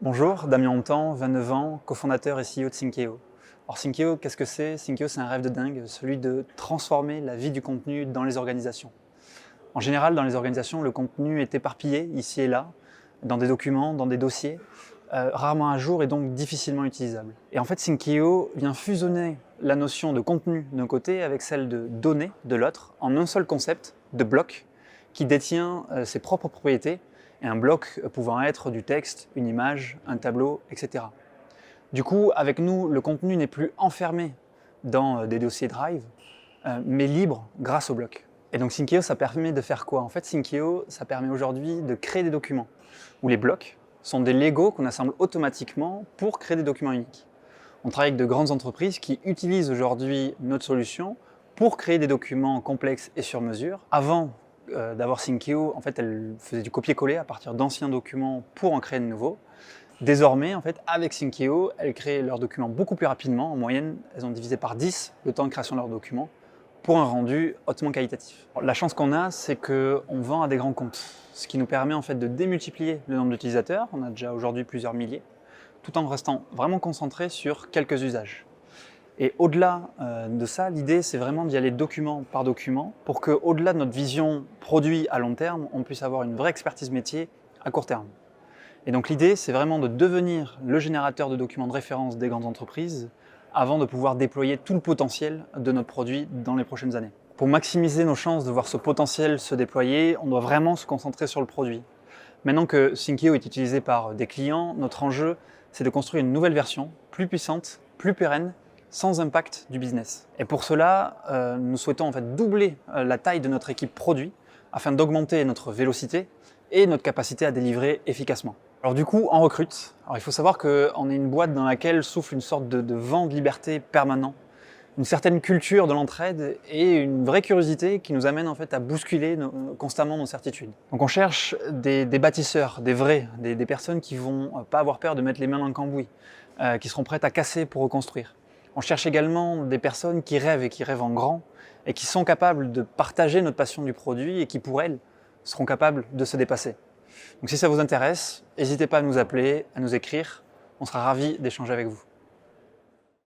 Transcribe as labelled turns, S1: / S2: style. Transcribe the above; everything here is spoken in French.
S1: Bonjour, Damien Hontan, 29 ans, cofondateur et CEO de Synkeo. Alors Synkeo, qu'est-ce que c'est? Synkeo, c'est un rêve de dingue, celui de transformer la vie du contenu dans les organisations. En général, dans les organisations, le contenu est éparpillé ici et là, dans des documents, dans des dossiers, rarement à jour et donc difficilement utilisable. Et en fait, Synkeo vient fusionner la notion de contenu d'un côté avec celle de données de l'autre en un seul concept de bloc qui détient ses propres propriétés et un bloc pouvant être du texte, une image, un tableau, etc. Du coup, avec nous, le contenu n'est plus enfermé dans des dossiers Drive, mais libre grâce au bloc. Et donc Synkeo, ça permet de faire quoi? En fait, Synkeo, ça permet aujourd'hui de créer des documents où les blocs sont des Legos qu'on assemble automatiquement pour créer des documents uniques. On travaille avec de grandes entreprises qui utilisent aujourd'hui notre solution pour créer des documents complexes et sur mesure. Avant d'avoir Synkeo, en fait, elles faisaient du copier-coller à partir d'anciens documents pour en créer de nouveaux. Désormais, en fait, avec Synkeo, elles créent leurs documents beaucoup plus rapidement. En moyenne, elles ont divisé par 10 le temps de création de leurs documents pour un rendu hautement qualitatif. La chance qu'on a, c'est qu'on vend à des grands comptes, ce qui nous permet en fait de démultiplier le nombre d'utilisateurs. On a déjà aujourd'hui plusieurs milliers, tout en restant vraiment concentré sur quelques usages. Et au-delà de ça, l'idée, c'est vraiment d'y aller document par document pour qu'au-delà de notre vision produit à long terme, on puisse avoir une vraie expertise métier à court terme. Et donc l'idée, c'est vraiment de devenir le générateur de documents de référence des grandes entreprises avant de pouvoir déployer tout le potentiel de notre produit dans les prochaines années. Pour maximiser nos chances de voir ce potentiel se déployer, on doit vraiment se concentrer sur le produit. Maintenant que Synkeo est utilisé par des clients, notre enjeu, c'est de construire une nouvelle version, plus puissante, plus pérenne, sans impact du business. Et pour cela, nous souhaitons en fait doubler la taille de notre équipe produit afin d'augmenter notre vélocité et notre capacité à délivrer efficacement. Alors du coup, on recrute. Alors il faut savoir qu'on est une boîte dans laquelle souffle une sorte de vent de liberté permanent, une certaine culture de l'entraide et une vraie curiosité qui nous amène en fait à bousculer constamment nos certitudes. Donc on cherche des bâtisseurs, des vrais, des personnes qui vont pas avoir peur de mettre les mains dans le cambouis, qui seront prêtes à casser pour reconstruire. On cherche également des personnes qui rêvent et qui rêvent en grand et qui sont capables de partager notre passion du produit et qui pour elles seront capables de se dépasser. Donc si ça vous intéresse, n'hésitez pas à nous appeler, à nous écrire, on sera ravis d'échanger avec vous.